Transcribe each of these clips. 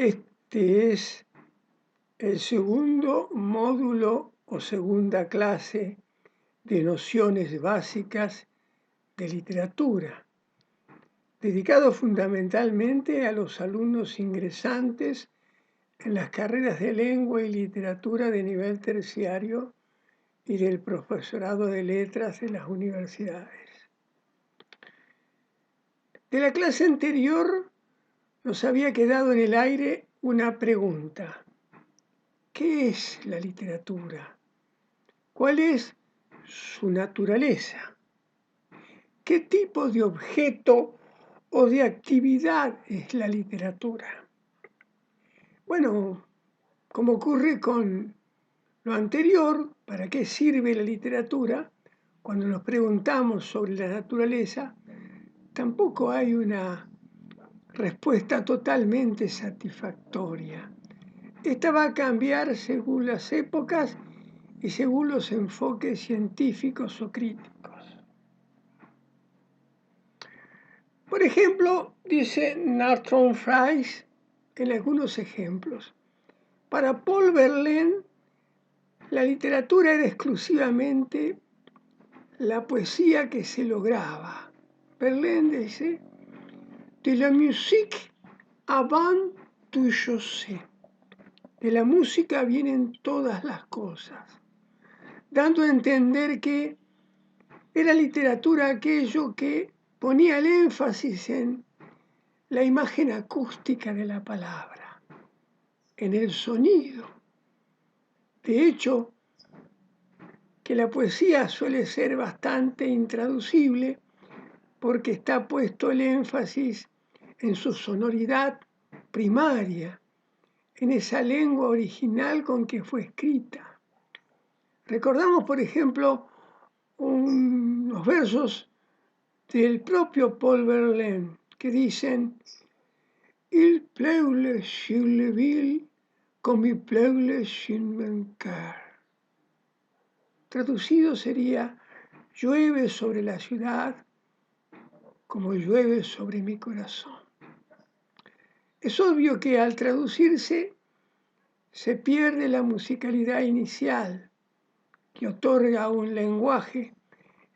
Este es el segundo módulo o segunda clase de nociones básicas de literatura, dedicado fundamentalmente a los alumnos ingresantes en las carreras de lengua y literatura de nivel terciario y del profesorado de letras de las universidades. De la clase anterior nos había quedado en el aire una pregunta. ¿Qué es la literatura? ¿Cuál es su naturaleza? ¿Qué tipo de objeto o de actividad es la literatura? Bueno, como ocurre con lo anterior, ¿para qué sirve la literatura? Cuando nos preguntamos sobre la naturaleza, tampoco hay una respuesta totalmente satisfactoria. Esta va a cambiar según las épocas y según los enfoques científicos o críticos. Por ejemplo, dice Nathan Fries en algunos ejemplos, para Paul Verlaine la literatura era exclusivamente la poesía que se lograba. Verlaine dice, de la musique avant tout chose. De la música vienen todas las cosas, dando a entender que era literatura aquello que ponía el énfasis en la imagen acústica de la palabra, en el sonido. De hecho, que la poesía suele ser bastante intraducible porque está puesto el énfasis en su sonoridad primaria, en esa lengua original con que fue escrita. Recordamos, por ejemplo, unos versos del propio Paul Verlaine que dicen Il pleut sur la ville comme il pleut sur mon cœur. Traducido sería, llueve sobre la ciudad como llueve sobre mi corazón. Es obvio que al traducirse se pierde la musicalidad inicial que otorga un lenguaje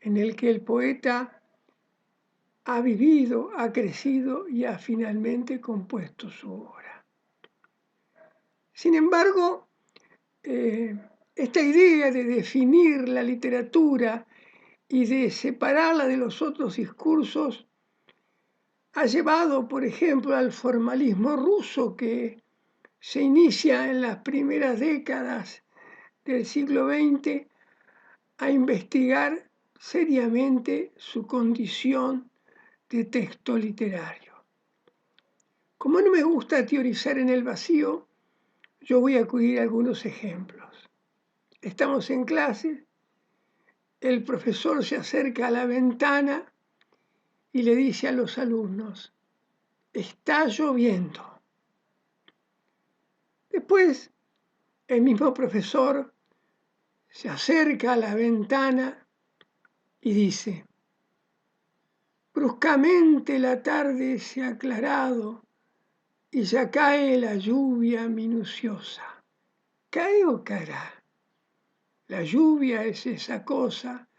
en el que el poeta ha vivido, ha crecido y ha finalmente compuesto su obra. Sin embargo, esta idea de definir la literatura y de separarla de los otros discursos ha llevado, por ejemplo, al formalismo ruso que se inicia en las primeras décadas del siglo XX a investigar seriamente su condición de texto literario. Como no me gusta teorizar en el vacío, yo voy a acudir a algunos ejemplos. Estamos en clase, el profesor se acerca a la ventana y le dice a los alumnos, está lloviendo. Después, el mismo profesor se acerca a la ventana y dice, bruscamente la tarde se ha aclarado y ya cae la lluvia minuciosa. ¿Cae o caerá? La lluvia es esa cosa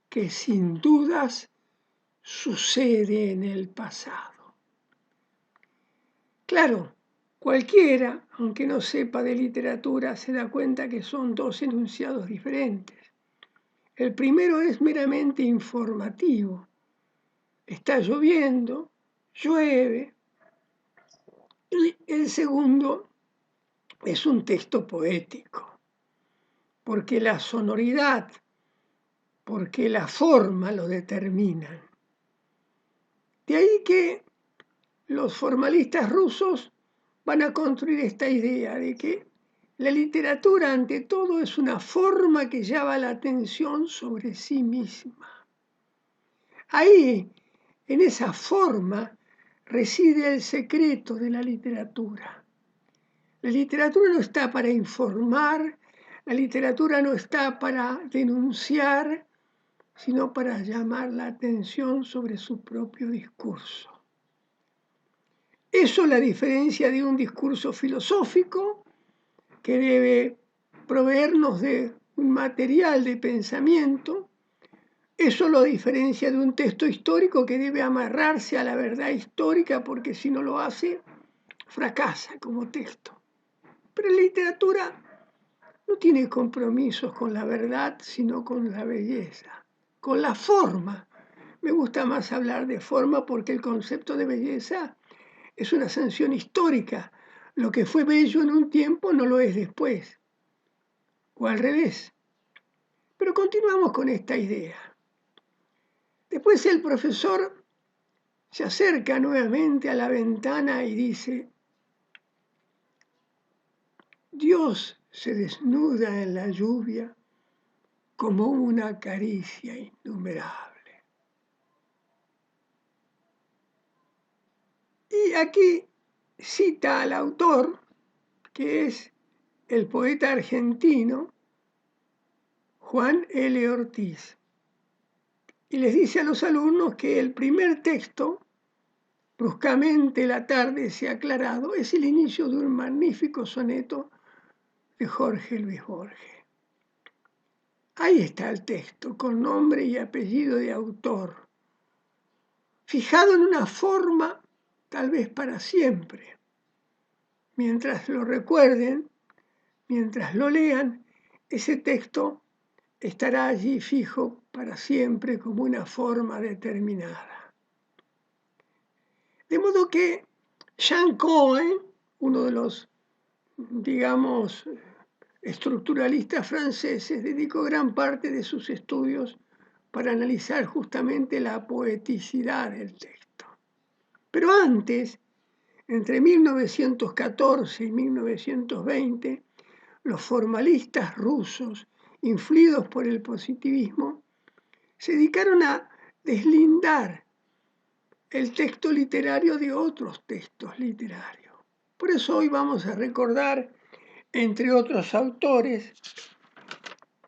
que sin dudas sucede en el pasado. Claro, cualquiera, aunque no sepa de literatura, se da cuenta que son dos enunciados diferentes. El primero es meramente informativo. Está lloviendo, llueve. Y el segundo es un texto poético, porque la sonoridad, porque la forma lo determinan. De ahí que los formalistas rusos van a construir esta idea de que la literatura ante todo es una forma que llama la atención sobre sí misma. Ahí, en esa forma, reside el secreto de la literatura. La literatura no está para informar, la literatura no está para denunciar, sino para llamar la atención sobre su propio discurso. Eso la diferencia de un discurso filosófico que debe proveernos de un material de pensamiento. Eso lo diferencia de un texto histórico que debe amarrarse a la verdad histórica porque si no lo hace, fracasa como texto. Pero la literatura no tiene compromisos con la verdad, sino con la belleza, con la forma. Me gusta más hablar de forma porque el concepto de belleza es una sanción histórica. Lo que fue bello en un tiempo no lo es después, o al revés. Pero continuamos con esta idea. Después el profesor se acerca nuevamente a la ventana y dice: Dios se desnuda en la lluvia como una caricia innumerable. Y aquí cita al autor, que es el poeta argentino Juan L. Ortiz, y les dice a los alumnos que el primer texto, bruscamente la tarde se ha aclarado, es el inicio de un magnífico soneto de Jorge Luis Borges. Ahí está el texto, con nombre y apellido de autor, fijado en una forma tal vez para siempre. Mientras lo recuerden, mientras lo lean, ese texto estará allí fijo para siempre como una forma determinada. De modo que Jean Cohen, uno de los, digamos, estructuralistas franceses, dedicó gran parte de sus estudios para analizar justamente la poeticidad del texto. Pero antes, entre 1914 y 1920, los formalistas rusos, influidos por el positivismo, se dedicaron a deslindar el texto literario de otros textos literarios. Por eso hoy vamos a recordar, entre otros autores,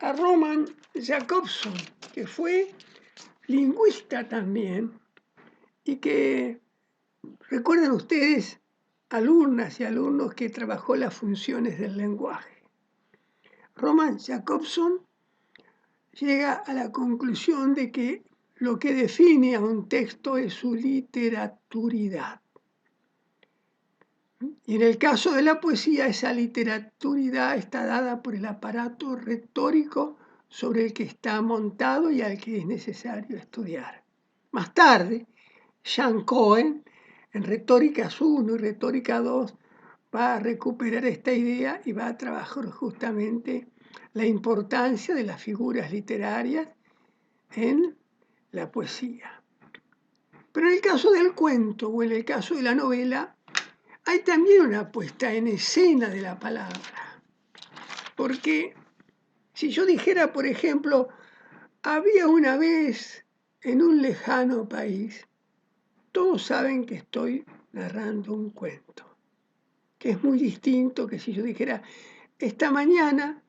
a Roman Jakobson, que fue lingüista también y que, recuerden ustedes, alumnas y alumnos, que trabajó las funciones del lenguaje. Roman Jakobson llega a la conclusión de que lo que define a un texto es su literaturidad. Y en el caso de la poesía, esa literaturidad está dada por el aparato retórico sobre el que está montado y al que es necesario estudiar. Más tarde, Jean Cohen, en Retóricas 1 y Retórica 2, va a recuperar esta idea y va a trabajar justamente la importancia de las figuras literarias en la poesía. Pero en el caso del cuento o en el caso de la novela, hay también una puesta en escena de la palabra. Porque si yo dijera, por ejemplo, había una vez en un lejano país, todos saben que estoy narrando un cuento, que es muy distinto que si yo dijera, esta mañana,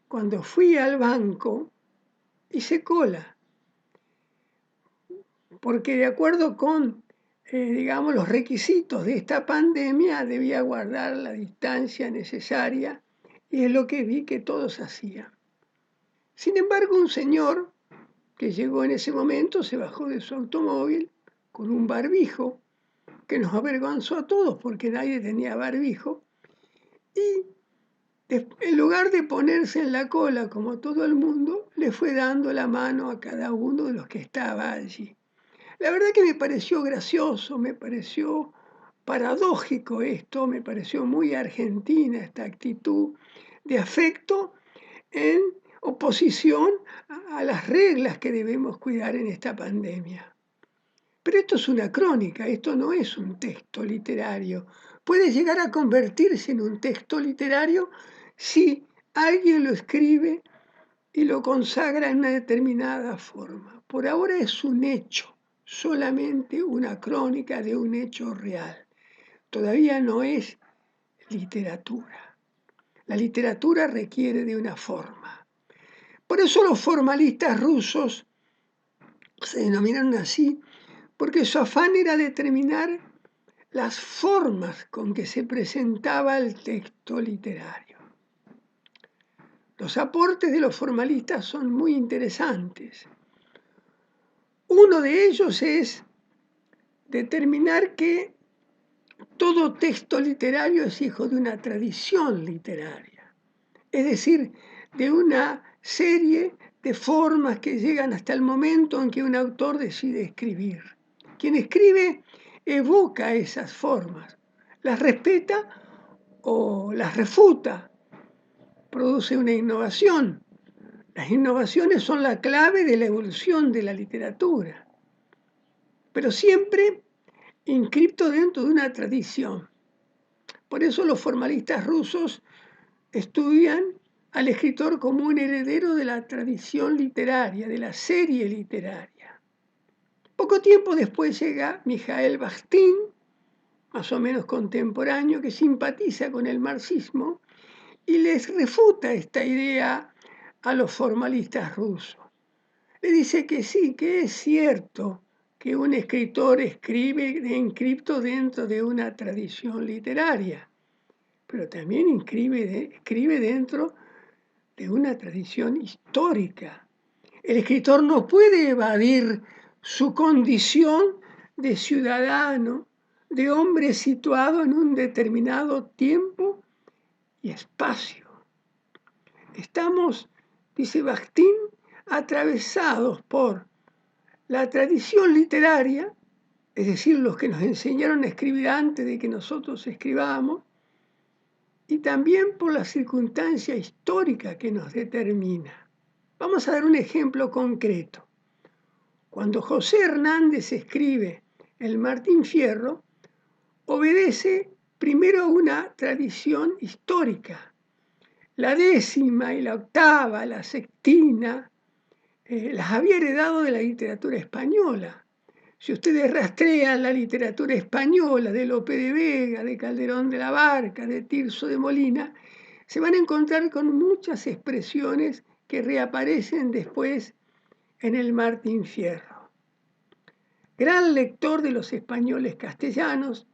cuando fui al banco, hice cola, porque de acuerdo con, digamos, los requisitos de esta pandemia, debía guardar la distancia necesaria, y es lo que vi que todos hacían. Sin embargo, un señor que llegó en ese momento se bajó de su automóvil con un barbijo, que nos avergonzó a todos porque nadie tenía barbijo, y en lugar de ponerse en la cola como todo el mundo, le fue dando la mano a cada uno de los que estaba allí. La verdad que me pareció gracioso, me pareció paradójico esto, me pareció muy argentina esta actitud de afecto en oposición a las reglas que debemos cuidar en esta pandemia. Pero esto es una crónica, esto no es un texto literario. Puede llegar a convertirse en un texto literario si alguien lo escribe y lo consagra en una determinada forma. Por ahora es un hecho, solamente una crónica de un hecho real. Todavía no es literatura. La literatura requiere de una forma. Por eso los formalistas rusos se denominaron así, porque su afán era determinar las formas con que se presentaba el texto literario. Los aportes de los formalistas son muy interesantes. Uno de ellos es determinar que todo texto literario es hijo de una tradición literaria, es decir, de una serie de formas que llegan hasta el momento en que un autor decide escribir. Quien escribe evoca esas formas, las respeta o las refuta, produce una innovación. Las innovaciones son la clave de la evolución de la literatura, pero siempre inscripto dentro de una tradición. Por eso los formalistas rusos estudian al escritor como un heredero de la tradición literaria, de la serie literaria. Poco tiempo después llega Mikhail Bakhtin, más o menos contemporáneo, que simpatiza con el marxismo y les refuta esta idea a los formalistas rusos. Le dice que sí, que es cierto que un escritor escribe inscripto dentro de una tradición literaria, pero también escribe dentro de una tradición histórica. El escritor no puede evadir su condición de ciudadano, de hombre situado en un determinado tiempo y espacio. Estamos, dice Bakhtin, atravesados por la tradición literaria, es decir, los que nos enseñaron a escribir antes de que nosotros escribamos, y también por la circunstancia histórica que nos determina. Vamos a dar un ejemplo concreto. Cuando José Hernández escribe El Martín Fierro, obedece primero a una tradición histórica. La décima y la octava, la sextina, las había heredado de la literatura española. Si ustedes rastrean la literatura española de Lope de Vega, de Calderón de la Barca, de Tirso de Molina, se van a encontrar con muchas expresiones que reaparecen después en el Martín Fierro. Gran lector de los españoles castellanos,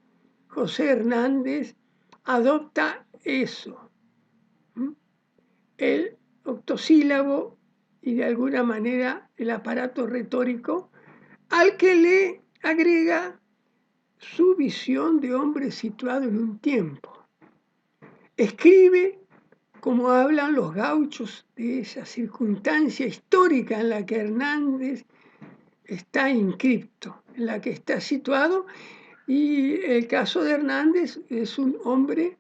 José Hernández adopta eso, el octosílabo y de alguna manera el aparato retórico, al que le agrega su visión de hombre situado en un tiempo. Escribe como hablan los gauchos de esa circunstancia histórica en la que Hernández está inscripto, en la que está situado, y el caso de Hernández es un hombre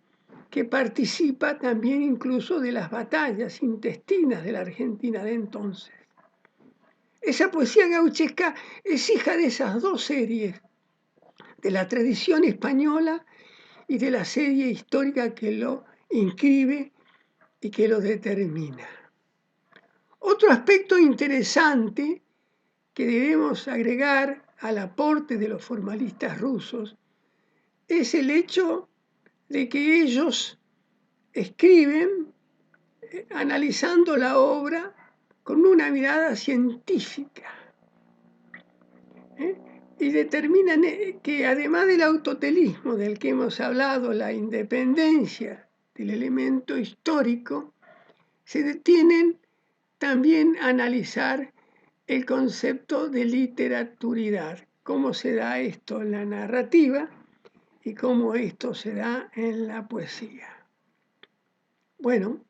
que participa también incluso de las batallas intestinas de la Argentina de entonces. Esa poesía gauchesca es hija de esas dos series, de la tradición española y de la serie histórica que lo inscribe y que lo determina. Otro aspecto interesante que debemos agregar al aporte de los formalistas rusos es el hecho de que ellos escriben analizando la obra con una mirada científica, y determinan que además del autotelismo del que hemos hablado, la independencia del elemento histórico, se detienen también a analizar el concepto de literaturidad, cómo se da esto en la narrativa y cómo esto se da en la poesía. Bueno,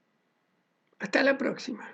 hasta la próxima.